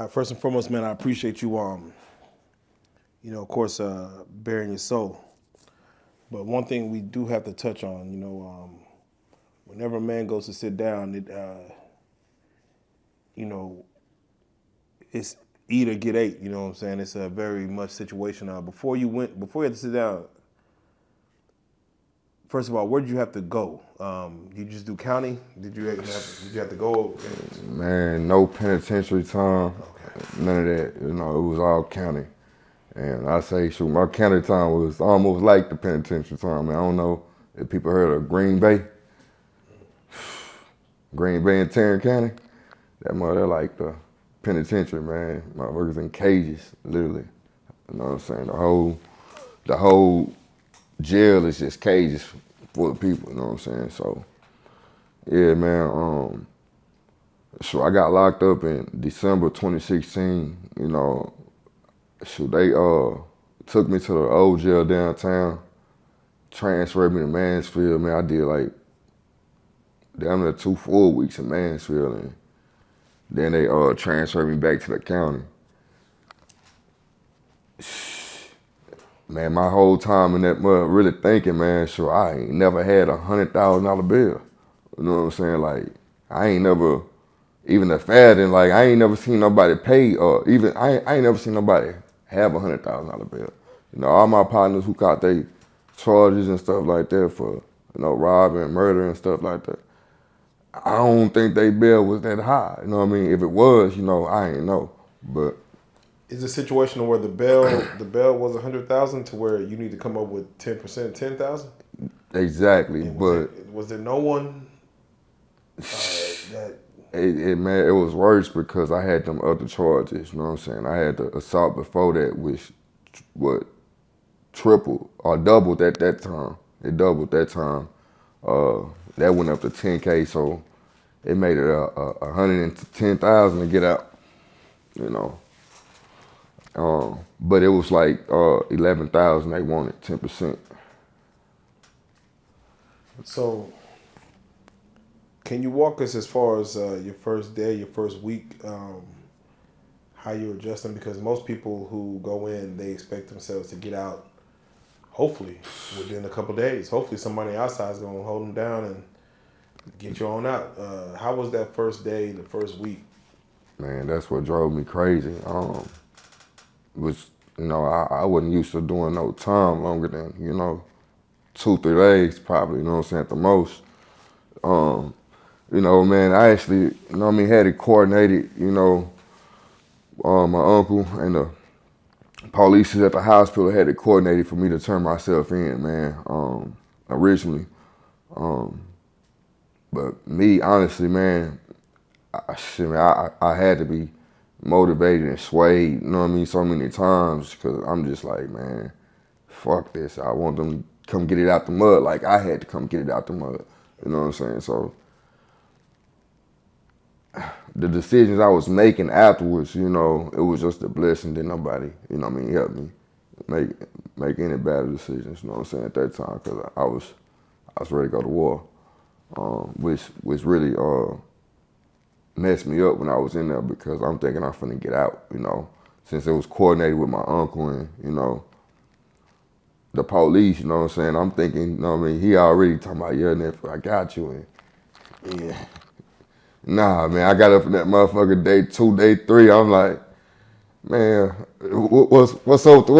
First and foremost, man, I appreciate you, of course, bearing your soul. But one thing we do have to touch on, whenever a man goes to sit down, you know, it's eat or get ate. You know what I'm saying? It's a very much situation. Before you had to sit down, first of all, where did you have to go? You just do county? Did you have to go? Man, no penitentiary time, Okay. none of that. It was all county. And I say, shoot, my county time was almost like the penitentiary time. Man, I don't know if people heard of Green Bay. Green Bay and Tarrant County. They're like the penitentiary, man. Motherfuckers in cages, literally. You know what I'm saying? The whole jail is just cages full of people, you know what I'm saying? So, yeah, man, so I got locked up in December 2016, they took me to the old jail downtown, transferred me to Mansfield. Man, I did like damn near 2 full weeks in Mansfield, and then they transferred me back to the county. Man, my whole time in that mud, really thinking, man, sure, I ain't never had $100,000 bill. You know what I'm saying? Like, I ain't never, even the fathom, like, I ain't never seen nobody pay, or even, I ain't never seen nobody have $100,000 bill. All my partners who caught they charges and stuff like that for, robbing, murder and stuff like that, I don't think they bill was that high. You know what I mean? If it was, I ain't know. But Is a situation where the bail was 100,000 to where you need to come up with 10%, 10,000? exactly, And but was there no one that? man, it was worse because I had them other charges. You know what I'm saying? I had the assault before that, which what tripled or doubled at that time. It doubled that time. That went up to 10K, so it made it 110,000 to get out. You know, but it was like 11,000. They wanted 10%. So, can you walk us as far as your first day, your first week, how you adjusting? Because most people who go in, they expect themselves to get out, hopefully, within a couple of days. Hopefully, somebody outside is going to hold them down and get you on out. How was that first day, the first week? Man, that's what drove me crazy. Was I wasn't used to doing no time longer than 2-3 days probably. You know what I'm saying, at the most. Man, I actually had it coordinated. My uncle and the police at the hospital had it coordinated for me to turn myself in, man. Originally, but me honestly, man, I had to be motivated and swayed, you know what I mean, so many times, because I'm just like, man, fuck this. I want them to come get it out the mud like I had to come get it out the mud. You know what I'm saying? So the decisions I was making afterwards, it was just a blessing that nobody, helped me make any bad decisions, you know what I'm saying, at that time, because I was ready to go to war, which really messed me up when I was in there, because I'm thinking I'm finna get out, since it was coordinated with my uncle and, the police, you know what I'm saying? I'm thinking, he already talking about, yeah, nephew, I got you. And yeah. Nah, man, I got up in that motherfucker day 2, day 3. I'm like, man, what's up? You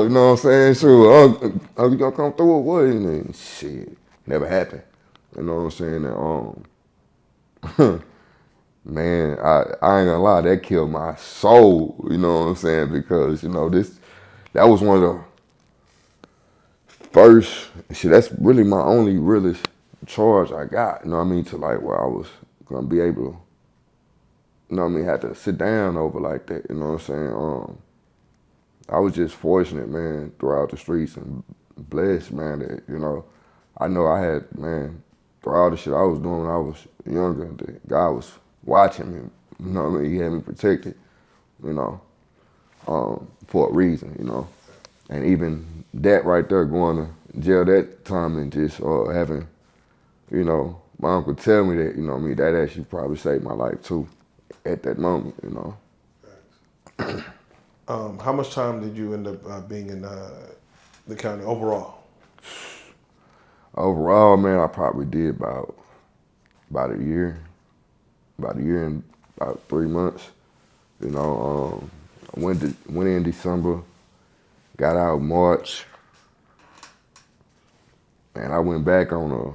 know what I'm saying? Sure, you gonna come through or what? And shit, never happened. You know what I'm saying? And, man, I ain't gonna lie, that killed my soul. You know what I'm saying? Because that was one of the first. Shit, that's really my only realest charge I got. You know what I mean? To like where I was gonna be able to, had to sit down over like that. You know what I'm saying? I was just fortunate, man, throughout the streets, and blessed, man, that I know I had, man, throughout the shit I was doing when I was younger, the God was watching me. You know what I mean? He had me protected, for a reason, And even that right there, going to jail that time and just having, my uncle tell me that, that actually probably saved my life too at that moment, How much time did you end up being in the county overall? Overall, man, I probably did about a year, and about 3 months. You know, I went in December, got out March, and I went back on a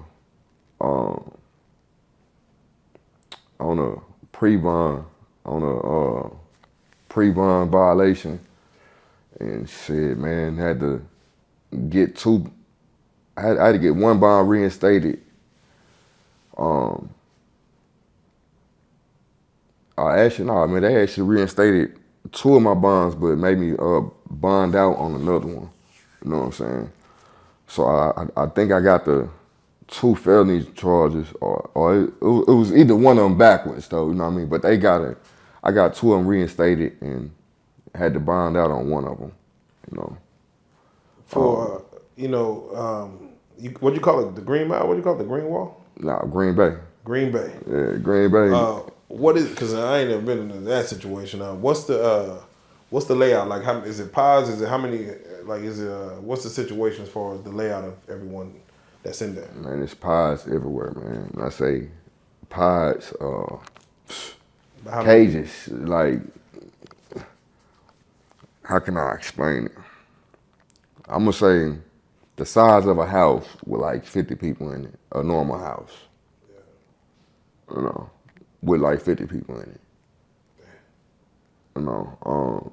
pre-bond on a pre-bond violation, and shit, man, had to get two. I had to get one bond reinstated. Actually, no, man, they actually reinstated two of my bonds, but made me bond out on another one. You know what I'm saying? So I think I got the two felony charges, or it was either one of them backwards though. You know what I mean? But I got two of them reinstated and had to bond out on one of them. You know. For what do you call it? The Green Mile? What do you call it? The Green Wall? Nah, Green Bay. Green Bay. Yeah, Green Bay. What is? Because I ain't never been in that situation. What's the layout like? How is it? Pods? Is it how many? Like, is it? What's the situation as far as the layout of everyone that's in there? Man, there's pods everywhere, man. When I say pods, cages. Like, how can I explain it? I'm gonna say the size of a house with like 50 people in it, a normal house. Yeah. You know, with like 50 people in it. You know,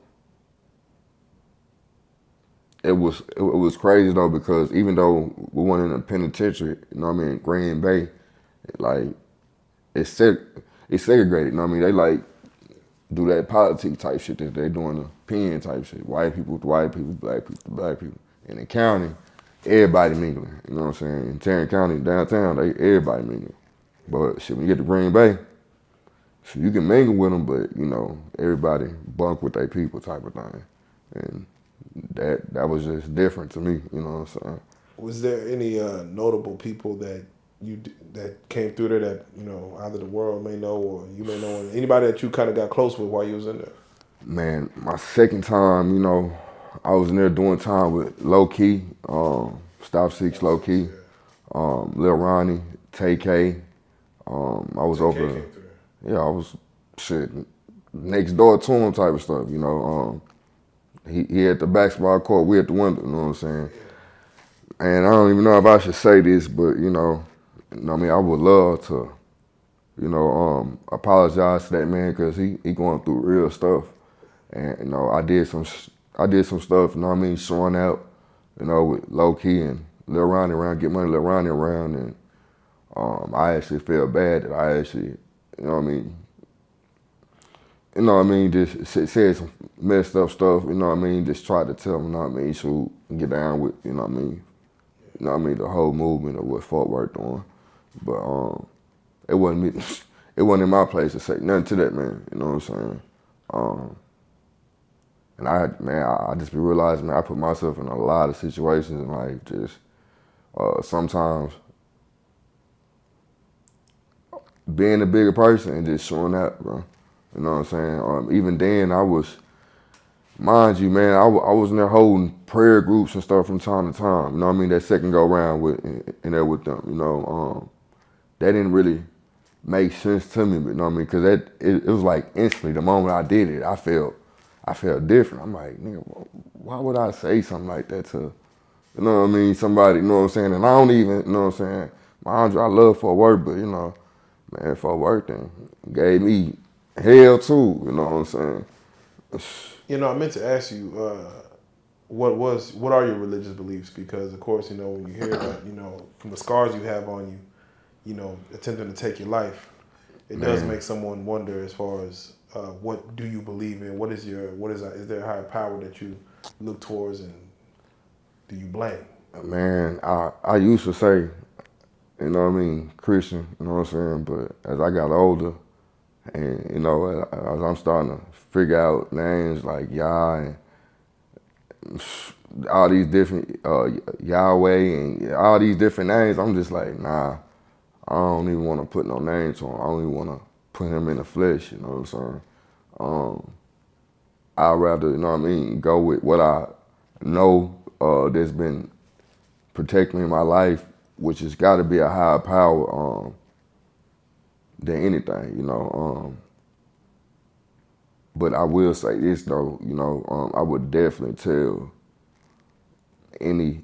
it was crazy though, because even though we weren't in a penitentiary, you know what I mean, Green Bay, it's segregated, you know what I mean? They like do that politics type shit that they doing the pen type shit. White people with white people, black people with black people. In the county, everybody mingling. You know what I'm saying? In Tarrant County, downtown, everybody mingling. But shit, when you get to Green Bay, so you can mingle with them, but you know, everybody bunk with their people type of thing. And that was just different to me, you know what I'm saying? Was there any notable people that that came through there that, you know, either the world may know or you may know, anybody that you kind of got close with while you was in there? Man, my second time, you know, I was in there doing time with Low Key, Stop Six Low Key, Lil Ronnie, TK. I was over, yeah, I was shit next door to him type of stuff, you know. He at the basketball court, we at the window, you know what I'm saying? And I don't even know if I should say this, but you know what I mean, I would love to, you know, apologize to that man, because he going through real stuff. And you know, I did some stuff, you know what I mean, showing out, you know, with Low Key and Lil Ronnie around, get money, Lil Ronnie around, and I actually felt bad that I actually, you know what I mean, just said some messed up stuff, you know what I mean, just tried to tell him, you know what I mean, so get down with, you know what I mean, the whole movement of what Fort Worth doing. But it wasn't me, it wasn't in my place to say nothing to that man, you know what I'm saying? And I just be realizing, man, I put myself in a lot of situations, and like just sometimes being a bigger person and just showing up, bro. You know what I'm saying? Even then, mind you, man, I was in there holding prayer groups and stuff from time to time. You know what I mean? That second go round in there with them. You know, that didn't really make sense to me, but you know what I mean? Because it was like instantly, the moment I did it, I felt different. I'm like, nigga, why would I say something like that to, you know what I mean, somebody, you know what I'm saying? And I don't even, you know what I'm saying? Mind you, I love Fort Worth, but you know, man, Fort Worth then gave me hell too, you know what I'm saying? You know, I meant to ask you, what are your religious beliefs? Because of course, you know, when you hear that, you know, from the scars you have on you, you know, attempting to take your life, it does make someone wonder as far as what do you believe in? Is there a higher power that you look towards, and do you blame? Man, I used to say, you know what I mean, Christian, you know what I'm saying? But as I got older, and you know, as I'm starting to figure out names like Yah and all these different Yahweh and all these different names, I'm just like, nah, I don't even want to put no name to him. I don't even want to put him in the flesh, you know what I'm saying? I'd rather, you know what I mean, go with what I know that's been protecting me in my life, which has got to be a higher power than anything, you know. But I will say this though, you know, I would definitely tell any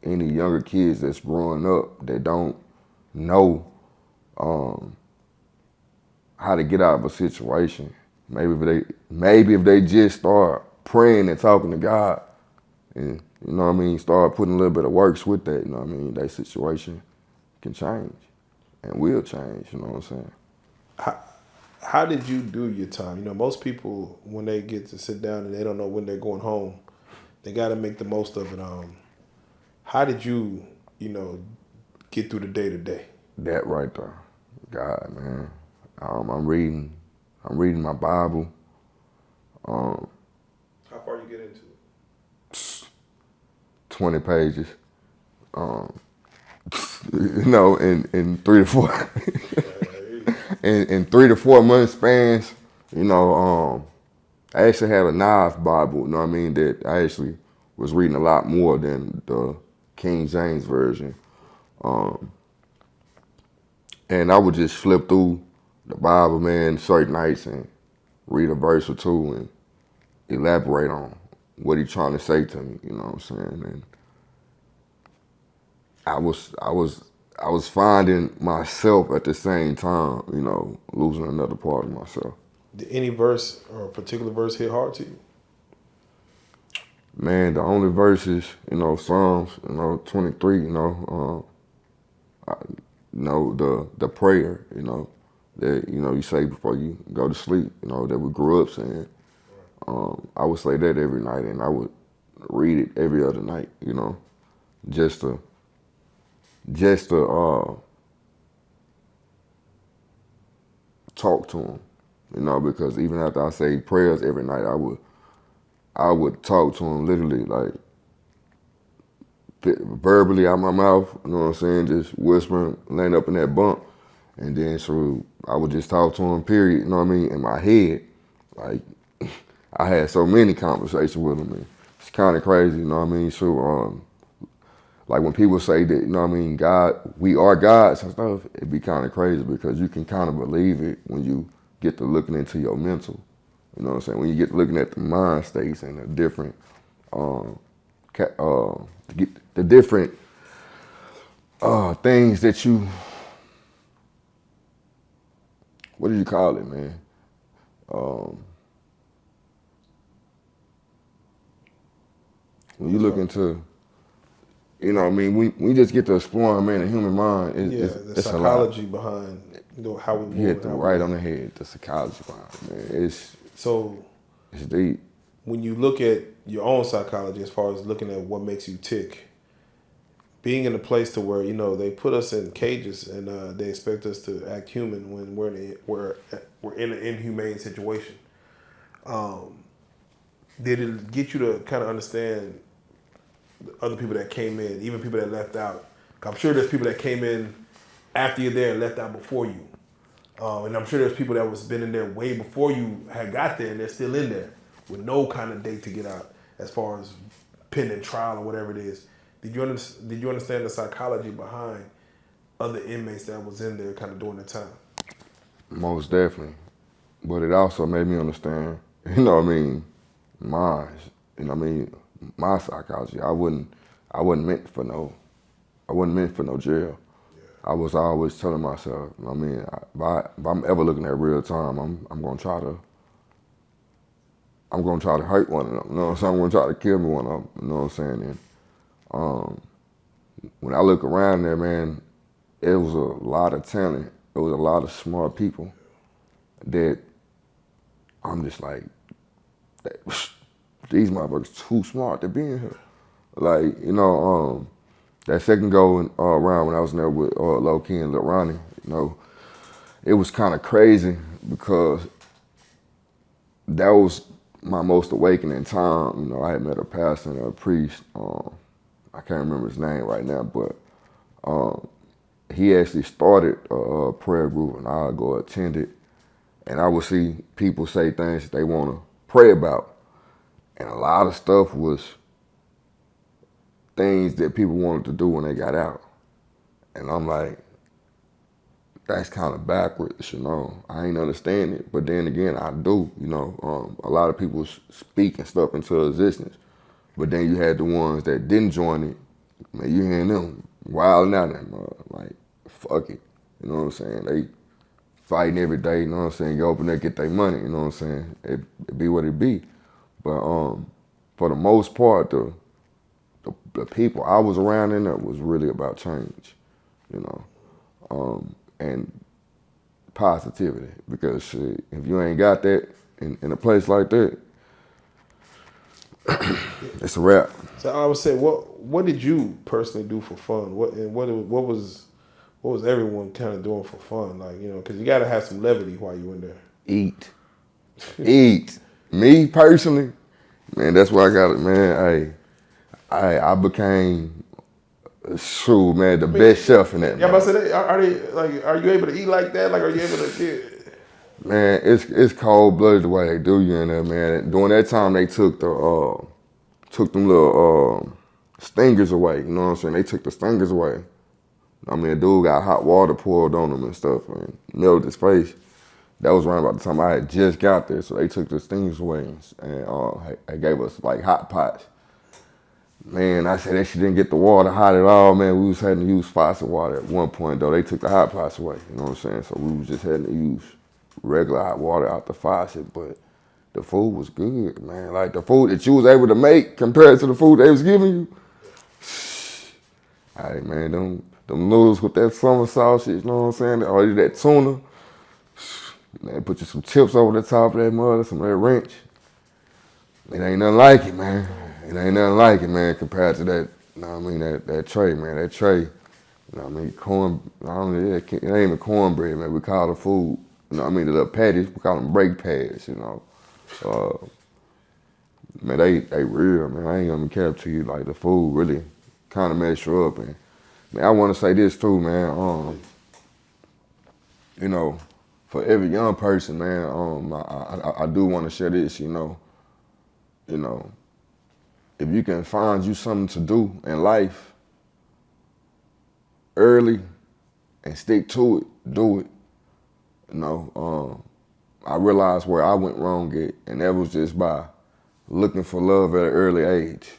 younger kids that's growing up that don't know how to get out of a situation. Maybe if they just start praying and talking to God, and you know what I mean, start putting a little bit of works with that, you know what I mean, that situation can change and will change. You know what I'm saying? How did you do your time? You know, most people when they get to sit down and they don't know when they're going home, they got to make the most of it. How did you, you know, get through the day to day? That right there, God, man. I'm reading my Bible. How far you get into it? 20 pages. You know, in 3 to 4 in 3 to 4 month spans. You know, I actually had a knife Bible. You know what I mean? That I actually was reading a lot more than the King James version. And I would just flip through the Bible, man, certain nights and read a verse or two and elaborate on what he's trying to say to me. You know what I'm saying? And I was finding myself at the same time, you know, losing another part of myself. Did any verse or a particular verse hit hard to you? Man, the only verses, you know, Psalms, you know, 23, you know, the prayer, you know, that, you know, you say before you go to sleep, you know, that we grew up saying. I would say that every night, and I would read it every other night, you know, just to talk to him, you know, because even after I say prayers every night, I would talk to him literally, like, verbally out my mouth, you know what I'm saying, just whispering, laying up in that bunk, and then so I would just talk to him, period, you know what I mean, in my head. Like, I had so many conversations with him, and it's kind of crazy, you know what I mean. So, like when people say that, you know what I mean, God, we are gods and stuff, it'd be kind of crazy because you can kind of believe it when you get to looking into your mental, you know what I'm saying, when you get to looking at the mind states and the different, the different things that you, what do you call it, man? When you look into, you know what I mean, we just get to exploring, man, the human mind. The psychology behind, you know, how we move. You hit them right on the head, the psychology behind it, man. It's deep. When you look at your own psychology, as far as looking at what makes you tick, being in a place to where, you know, they put us in cages and they expect us to act human when we're in an inhumane situation. Did it get you to kind of understand other people that came in, even people that left out? I'm sure there's people that came in after you're there and left out before you. And I'm sure there's people that was been in there way before you had got there and they're still in there with no kind of date to get out as far as pending trial or whatever it is. Did you understand the psychology behind other inmates that was in there kind of during the time? Most definitely. But it also made me understand, you know what I mean, mine, you know what I mean, my psychology. I wasn't meant for no jail. Yeah. I was always telling myself, you know what I mean, if I'm ever looking at real time, I'm gonna try to hurt one of them. You know what I'm saying? I'm gonna try to kill me one of them. You know what I'm saying? And when I look around there, man, it was a lot of talent. It was a lot of smart people that I'm just like, these motherfuckers too smart to be in here. Like, you know, that second go around when I was in there with Low Key and Lil Ronnie, you know, it was kind of crazy because that was my most awakening time. You know, I had met a pastor and a priest. I can't remember his name right now, but he actually started a prayer group and I would go attend it. And I would see people say things that they want to pray about. And a lot of stuff was things that people wanted to do when they got out. And I'm like, that's kind of backwards, you know. I ain't understand it. But then again, I do, you know. A lot of people speaking stuff into existence. But then you had the ones that didn't join it. Man, you hearing them wilding out there, like, fuck it. You know what I'm saying? They fighting every day, you know what I'm saying? You open there, get their money, you know what I'm saying? It be what it be. But for the most part, the people I was around in there was really about change, you know, and positivity. Because shit, if you ain't got that in a place like that, it's a wrap. So I would say, what did you personally do for fun? What was everyone kind of doing for fun? Like, you know, because you got to have some levity while you in there. Eat. Me personally, man, that's why I got it, man. I became, man, the best chef in that. Yeah, but are you able to eat like that? Like, are you able to get? Man, it's cold blooded the way they do you in there, man. During that time, they took them little stingers away. You know what I'm saying? They took the stingers away. I mean, a dude got hot water poured on him and stuff and melted his face. That was around about the time I had just got there, so they took the stingers away and they gave us like hot pots. Man, I said that shit didn't get the water hot at all, man. We was having to use faucet water at one point, though. They took the hot pots away, you know what I'm saying? So we was just having to use regular hot water out the faucet, but the food was good, man. Like the food that you was able to make compared to the food they was giving you. Hey, man, them noodles with that summer sauce, you know what I'm saying? Or that tuna. Man, put you some chips over the top of that mother, some of that ranch. It ain't nothing like it, man. It ain't nothing like it, man, compared to that, you know what I mean, that tray, man. That tray, you know what I mean, it ain't even cornbread, man. We call it food. You know what I mean, the little patties, we call them break pads, you know. Man, they real, man. I ain't gonna cap to you, like the food really kind of mess you up. And man, I want to say this too, man. You know, for every young person, man, I do want to share this, you know, if you can find you something to do in life early and stick to it, do it. You know, I realized where I went wrong at, and that was just by looking for love at an early age.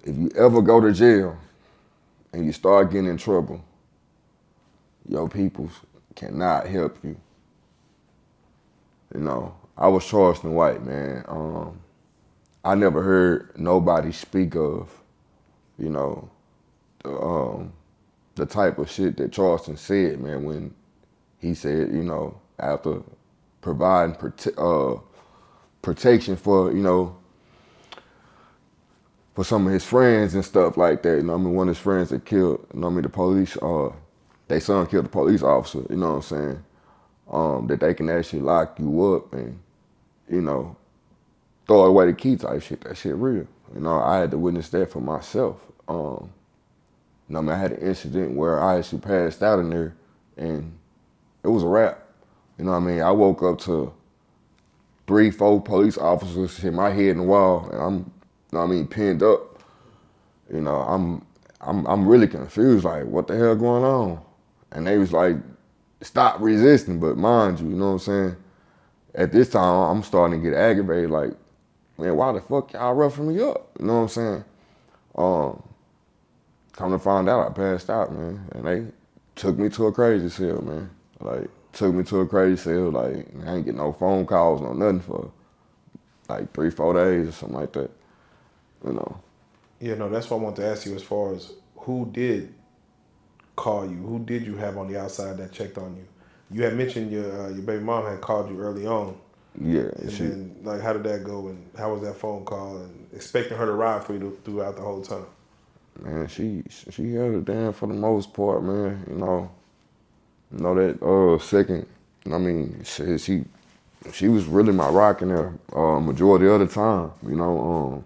If you ever go to jail and you start getting in trouble, your peoples cannot help you. You know, I was Charleston White, man. I never heard nobody speak of, you know, the type of shit that Charleston said, man, when he said, you know, after providing protection for, you know, for some of his friends and stuff like that. You know what I mean? One of his friends that killed, you know what I mean, the police, their son killed the police officer, you know what I'm saying? That they can actually lock you up and, you know, throw away the key type shit. That shit real. You know, I had to witness that for myself. You know what I mean? I had an incident where I actually passed out in there and it was a wrap. You know what I mean? I woke up to 3-4 police officers hit my head in the wall and I'm, you know what I mean, pinned up. You know, I'm really confused, like, what the hell going on? And they was like, stop resisting, but mind you, you know what I'm saying? At this time, I'm starting to get aggravated, like, man, why the fuck y'all roughing me up? You know what I'm saying? Come to find out, I passed out, man. And they took me to a crazy cell, man. Like, took me to a crazy cell. Like, I ain't get no phone calls, no nothing for like 3-4 days or something like that. You know. Yeah, no, that's what I want to ask you as far as who did call you? Who did you have on the outside that checked on you? You had mentioned your baby mom had called you early on. Yeah. And then, like, how did that go and how was that phone call and expecting her to ride for you throughout the whole time? Man, she held it down for the most part, man. You know that second, I mean, she was really my rock in there majority of the time, you know.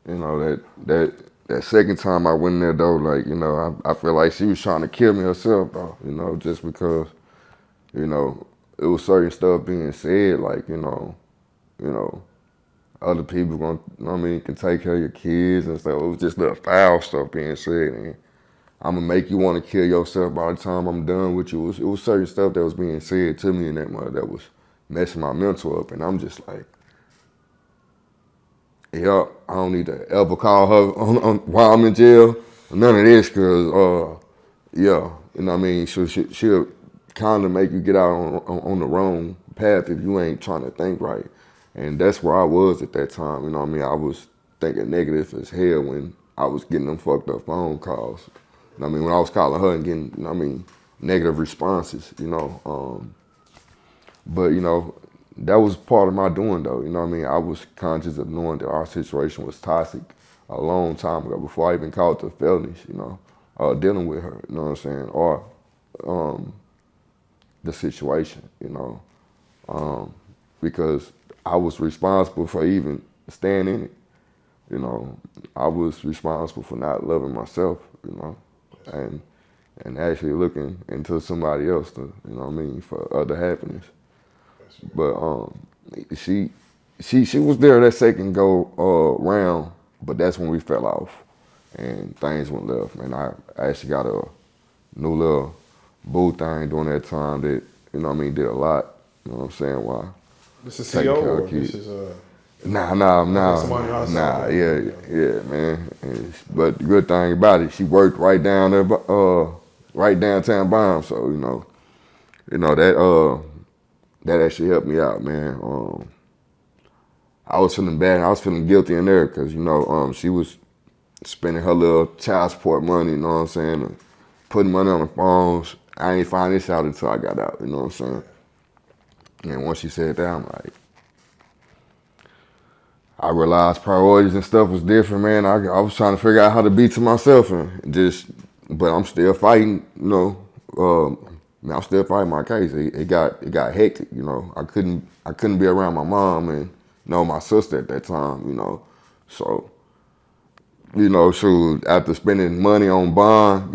You know, that second time I went in there though, like, you know, I feel like she was trying to kill me herself though, you know, just because, you know, it was certain stuff being said, like, you know, other people gonna, you know what I mean, can take care of your kids and stuff. It was just little foul stuff being said, and I'm gonna make you want to kill yourself by the time I'm done with you. It was certain stuff that was being said to me in that mother that was messing my mental up, and I'm just like, yeah, I don't need to ever call her on while I'm in jail. None of this, cause yeah, you know what I mean. She'll kind of make you get out on the wrong path if you ain't trying to think right, and that's where I was at that time. You know what I mean. I was thinking negative as hell when I was getting them fucked up phone calls. You know what I mean, when I was calling her and getting, you know what I mean, negative responses. You know, but you know, that was part of my doing though. You know what I mean? I was conscious of knowing that our situation was toxic a long time ago before I even called the felonies, you know, dealing with her, you know what I'm saying? Or the situation, you know. Because I was responsible for even staying in it. You know, I was responsible for not loving myself, you know, and actually looking into somebody else to, you know what I mean, for other happiness. But she was there that second go round, but that's when we fell off and things went left. Man, I actually got a new little boo thing during that time that, you know what I mean, did a lot. You know what I'm saying? Why? This is Taking CO care or of kids. this is somebody else Nah, out yeah, there. yeah, man. But the good thing about it, she worked right down there, right downtown Bomb. So that actually helped me out, man. I was feeling bad. I was feeling guilty in there because she was spending her little child support money. You know what I'm saying? And putting money on the phones. I ain't find this out until I got out. You know what I'm saying? And once she said that, I'm like, I realized priorities and stuff was different, man. I was trying to figure out how to be to myself and but I'm still fighting, I'm still fighting my case. It got hectic, you know. I couldn't be around my mom and my sister at that time, you know. So, shoot, after spending money on bond,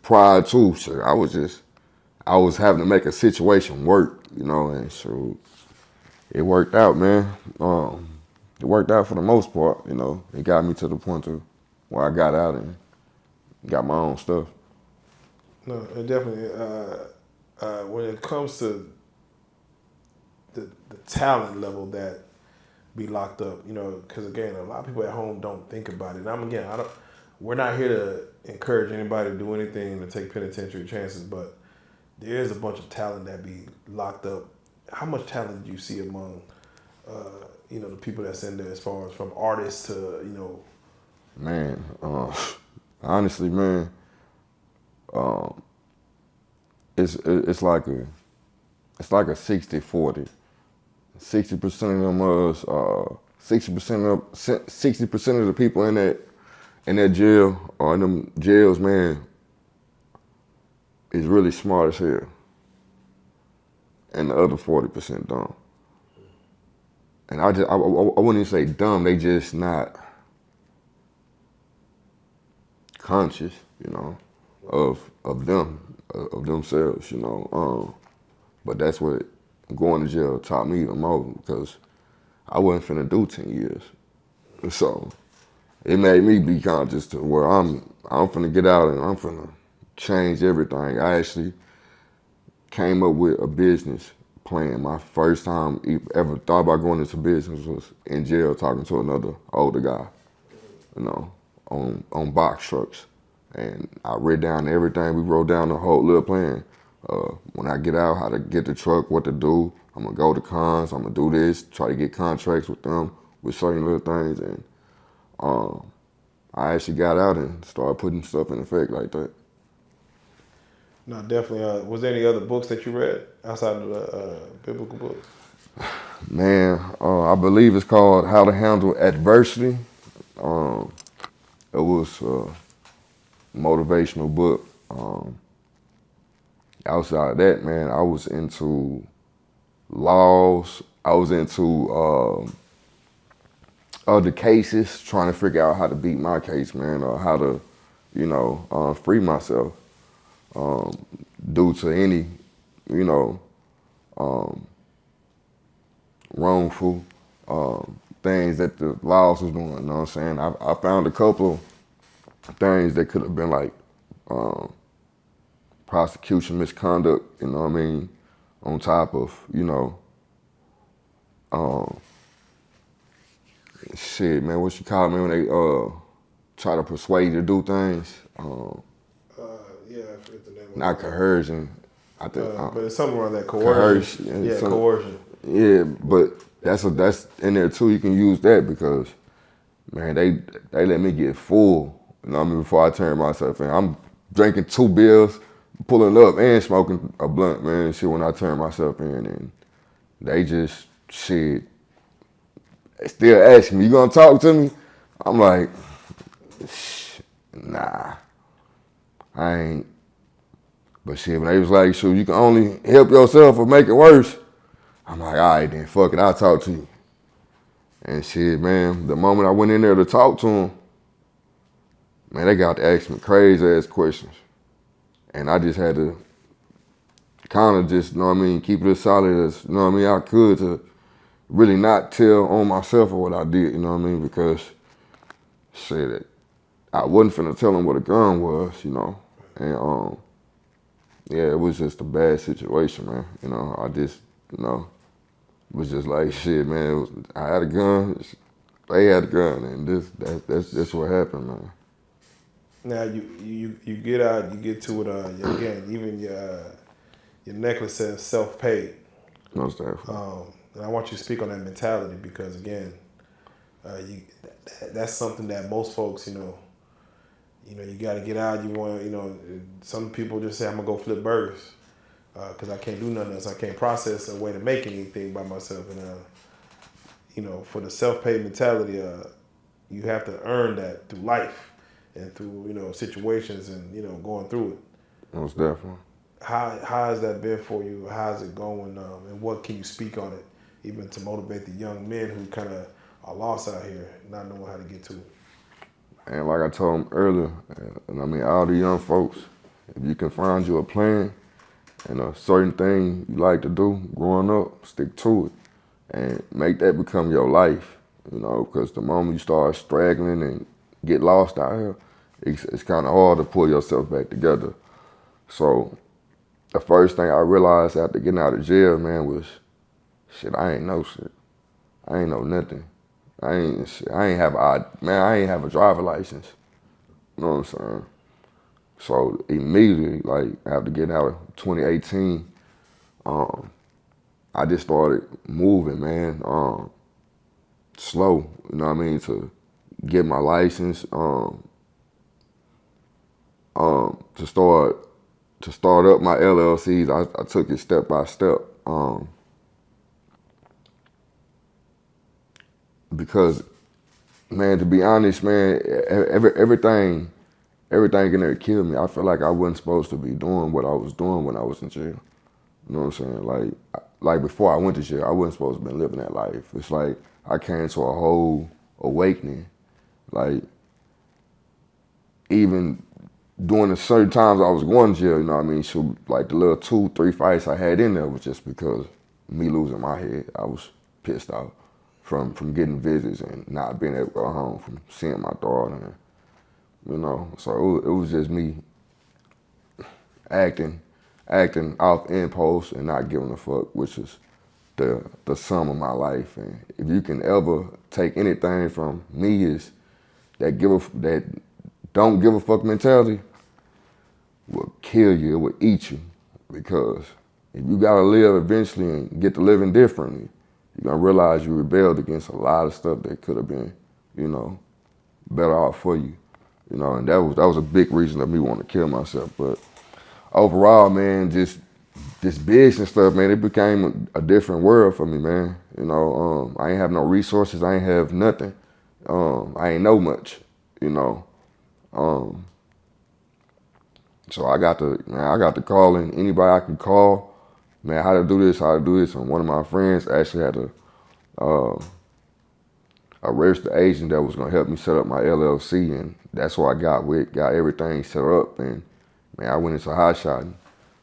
prior to, shit, I was having to make a situation work, and so it worked out, man. It worked out for the most part, It got me to the point to where I got out and got my own stuff. No, it definitely. When it comes to the talent level that be locked up, because again, a lot of people at home don't think about it. And I don't. We're not here to encourage anybody to do anything to take penitentiary chances, but there is a bunch of talent that be locked up. How much talent do you see among, the people that's in there, as far as from artists to, Man, honestly, man, it's like a 60-40. 60% of them us, 60% of the people in that jail or in them jails, man, is really smart as hell, and the other 40% dumb. And I wouldn't even say dumb. They just not conscious, of themselves, But that's what going to jail taught me even more because I wasn't finna do 10 years. So it made me be conscious to where I'm finna get out and I'm finna change everything. I actually came up with a business plan. My first time ever thought about going into business was in jail talking to another older guy, on box trucks. And I read down everything. We wrote down the whole little plan. When I get out, how to get the truck, what to do. I'm gonna go to cons. I'm gonna do this. Try to get contracts with them with certain little things. And I actually got out and started putting stuff in effect like that. No, definitely. Was there any other books that you read outside of the biblical books? Man, I believe it's called How to Handle Adversity. It was a motivational book. Outside of that, man, I was into laws. I was into other cases, trying to figure out how to beat my case, man, or how to, free myself due to any, wrongful things that the laws was doing. You know what I'm saying? I found a couple of things that could have been like prosecution misconduct, you know what I mean, on top of, shit, man, what you call it, man, when they try to persuade you to do things. Yeah, I forget the name of Not it. coercion. I think But it's something around that coercion. Coercion. Yeah, but that's in there too. You can use that because, man, they let me get full. You know what I mean? Before I turn myself in, I'm drinking 2 beers, pulling up and smoking a blunt, man. And shit, when I turn myself in, and they just shit. They still asking me, "You gonna talk to me?" I'm like, nah, I ain't. But shit, when they was like, "So you can only help yourself or make it worse," I'm like, all right, then, fuck it, I'll talk to you. And shit, man, the moment I went in there to talk to them, man, they got to ask me crazy ass questions. And I just had to kind of just, you know what I mean, keep it as solid as, you know what I mean, I could to really not tell on myself or what I did, you know what I mean, because shit, I wasn't finna tell them what a gun was, And yeah, it was just a bad situation, man. I just, was just like, shit, man, I had a gun, they had a gun, and that's what happened, man. Now you get out, you get to it again. Even your necklace says self-paid. Most definitely. And I want you to speak on that mentality because again, that's something that most folks, you got to get out. You want, some people just say I'm gonna go flip burgers because I can't do nothing else. I can't process a way to make anything by myself. And for the self-paid mentality, you have to earn that through life and through situations and going through it. Most definitely. How has that been for you? How's it going? And what can you speak on it, even to motivate the young men who kind of are lost out here, not knowing how to get to it? And like I told them earlier, and I mean all the young folks, if you can find you a plan and a certain thing you like to do growing up, stick to it and make that become your life. Because the moment you start straggling and get lost out here, it's kind of hard to pull yourself back together. So the first thing I realized after getting out of jail, man, was shit. I ain't know shit. I ain't know nothing. I ain't have a driver license. You know what I'm saying? So immediately, like after getting out of 2018, I just started moving, man. Slow, you know what I mean, to get my license. To start up my LLCs, I took it step by step. Because, man, to be honest, man, everything in there killed me. I feel like I wasn't supposed to be doing what I was doing when I was in jail. You know what I'm saying? Like before I went to jail, I wasn't supposed to be living that life. It's like I came to a whole awakening. Like, even during the certain times I was going to jail, you know what I mean? So, like the little 2-3 fights I had in there was just because me losing my head. I was pissed off from getting visits and not being able to go home, from seeing my daughter, So it was just me acting off impulse and not giving a fuck, which is the sum of my life. And if you can ever take anything from me, is that don't give a fuck mentality will kill you, it will eat you. Because if you gotta live eventually and get to living differently, you're gonna realize you rebelled against a lot of stuff that could have been, better off for you. And that was a big reason of me wanting to kill myself. But overall, man, just this business stuff, man, it became a different world for me, man. I ain't have no resources, I ain't have nothing. I ain't know much, So I got to calling anybody I could call, man, how to do this. And one of my friends actually had a registered agent that was gonna help me set up my LLC, and that's what I got everything set up. And man, I went into hot shotting.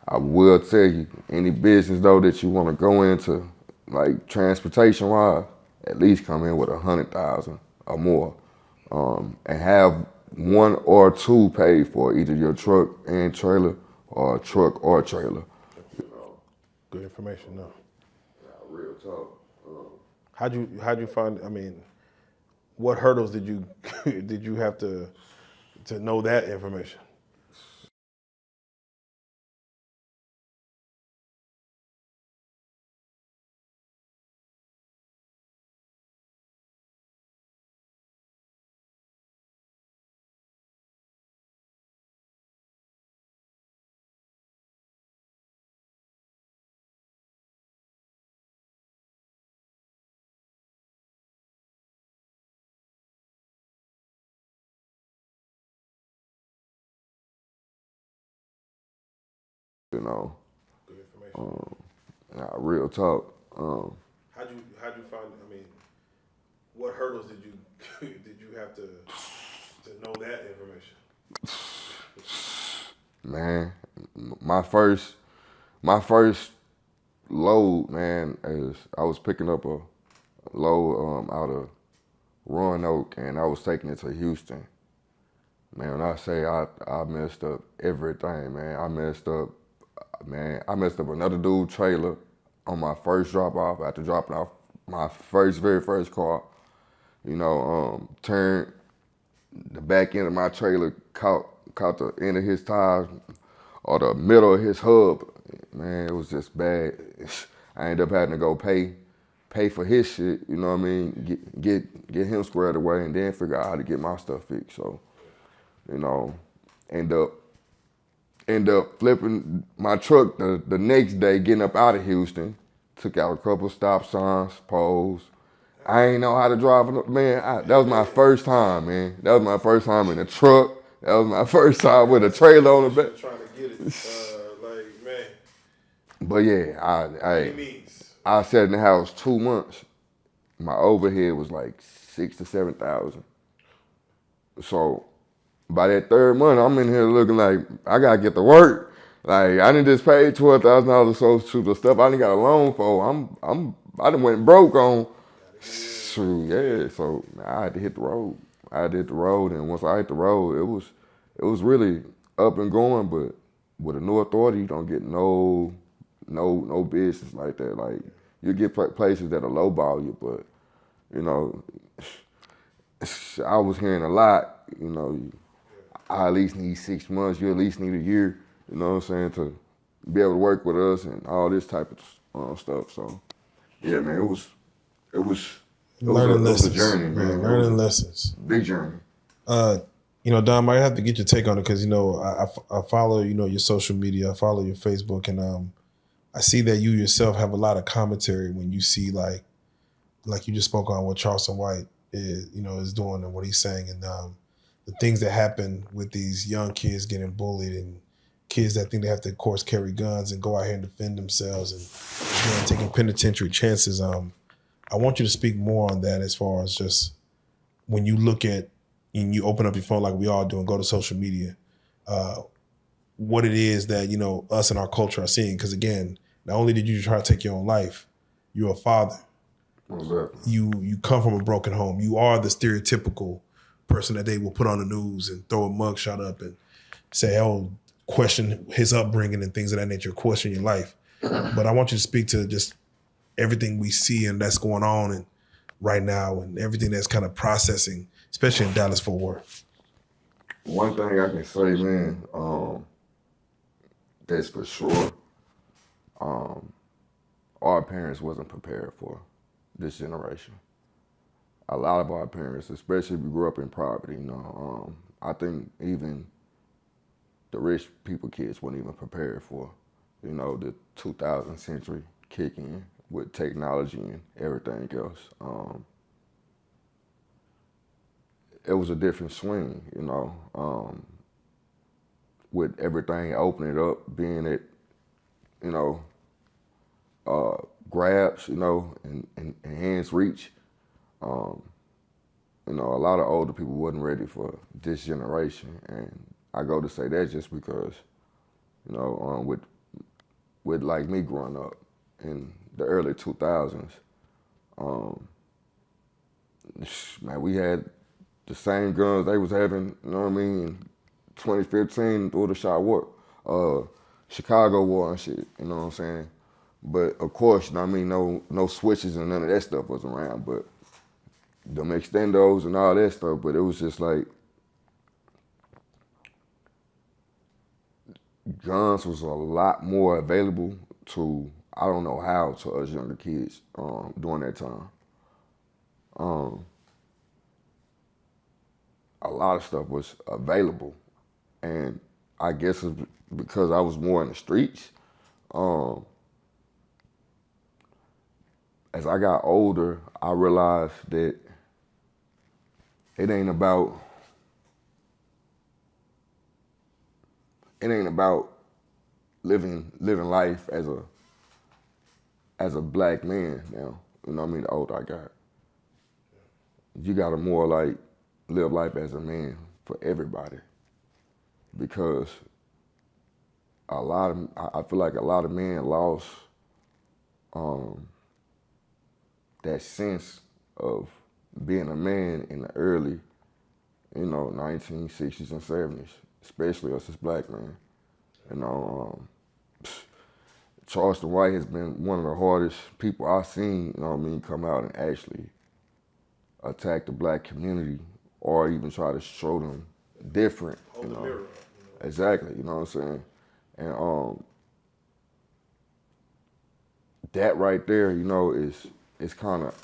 I will tell you, any business though that you want to go into, like transportation wise, at least come in with 100,000 or more, and have one or two paid for, either your truck and trailer or truck or trailer. Good information, no. Real talk. How'd you find? I mean, what hurdles did you did you have to know that information? You know, Good information. real talk. How'd you find? I mean, what hurdles did you did you have to know that information? Man, my first load, man, is I was picking up a load out of Roanoke, and I was taking it to Houston. Man, when I say I messed up everything, man. I messed up another dude trailer on my first drop off after dropping off my very first car. You know, turned the back end of my trailer, caught the end of his tires or the middle of his hub. Man, it was just bad. I ended up having to go pay for his shit, you know what I mean? Get him squared away, and then figure out how to get my stuff fixed. So, you know, end up flipping my truck the next day, getting up out of Houston. Took out a couple stop signs, poles. I ain't know how to drive. Man, that was my first time, man. That was my first time in a truck. That was my first time with a trailer on the back. Trying to get it, like man. But yeah, I sat in the house 2 months. My overhead was like 6,000 to 7,000. So by that third month, I'm in here looking like I gotta get to work. Like I done just paid $12,000 or so to the stuff I done got a loan for. I done went broke on. Shoot, yeah. So I had to hit the road. And once I hit the road, it was really up and going. But with a new authority, you don't get no business like that. Like you get places that'll lowball you, but you know, I was hearing a lot. You know, I at least need 6 months. You at least need a year. You know what I'm saying, to be able to work with us and all this type of stuff. So yeah, man, it was Learning lessons. It was a journey, man. Learning lessons. Big journey. You know, Dom, I have to get your take on it because, you know, I follow, you know, your social media. I follow your Facebook, and I see that you yourself have a lot of commentary when you see like you just spoke on what Charleston White is doing and what he's saying, and the things that happen with these young kids getting bullied and kids that think they have to, of course, carry guns and go out here and defend themselves and again, taking penitentiary chances. I want you to speak more on that as far as just when you look at and you open up your phone like we all do and go to social media, what it is that, you know, us and our culture are seeing. Because again, not only did you try to take your own life, you're a father. Exactly. You come from a broken home. You are the stereotypical person that they will put on the news and throw a mugshot up and say, oh, question his upbringing and things of that nature, question your life. But I want you to speak to just everything we see and that's going on and right now and everything that's kind of processing, especially in Dallas-Fort Worth. One thing I can say, man, that's for sure, our parents wasn't prepared for this generation. A lot of our parents, especially if we grew up in poverty, you know, I think even the rich people kids weren't even prepared for, you know, the 2000th century kick in with technology and everything else. It was a different swing, you know, with everything opening up, being at, you know, grabs, you know, and hands reach. You know, a lot of older people wasn't ready for this generation, and I go to say that just because, you know, with with like me growing up in the early 2000s. Man, we had the same guns they was having, you know what I mean, in 2015 through the Chicago War and shit, you know what I'm saying? But of course, you know what I mean, no switches and none of that stuff was around, but them extendos and all that stuff, but it was just like, guns was a lot more available to, I don't know how, to us younger kids during that time. A lot of stuff was available, and I guess it's because I was more in the streets. As I got older, I realized that it ain't about living life as a black man now. You know what I mean? The older I got, you gotta more like live life as a man for everybody, because I feel like a lot of men lost that sense of being a man in the early, 1960s and 70s, especially us as black men. Charleston White has been one of the hardest people I've seen, come out and actually attack the black community or even try to show them different. Hold the mirror up, Exactly, you know what I'm saying? And that right there, is kind of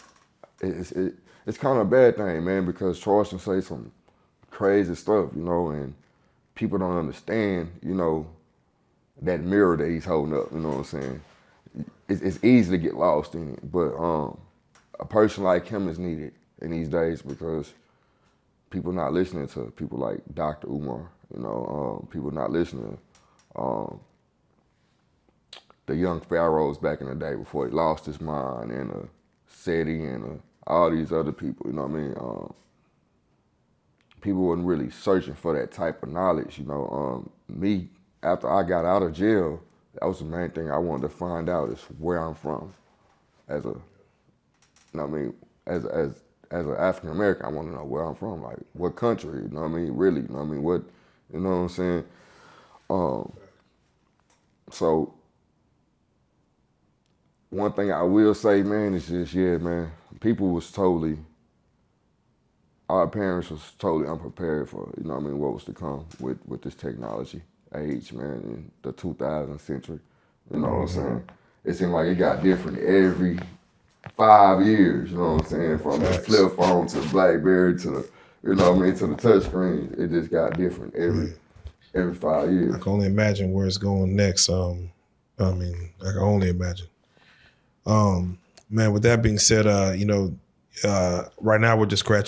it's kind of a bad thing, man, because Charleston say some crazy stuff, and people don't understand, that mirror that he's holding up, you know what I'm saying? It's easy to get lost in it, but a person like him is needed in these days because people not listening to people like Dr. Umar, people not listening the young pharaohs back in the day before he lost his mind, and Seti and all these other people, you know what I mean? People wasn't really searching for that type of knowledge, Me, after I got out of jail, that was the main thing I wanted to find out is where I'm from. As a, as an African American, I want to know where I'm from, like what country, really, what, you know what I'm saying? So one thing I will say, man, is just, man, our parents was totally unprepared for, what was to come with this technology age, man, in the 2000th century. You know what I'm saying? It seemed like it got different every 5 years, you know what I'm saying? From the flip phone to the BlackBerry to the, to the touchscreen. It just got different every 5 years. I can only imagine where it's going next. I can only imagine. Man, with that being said, right now we're just scratching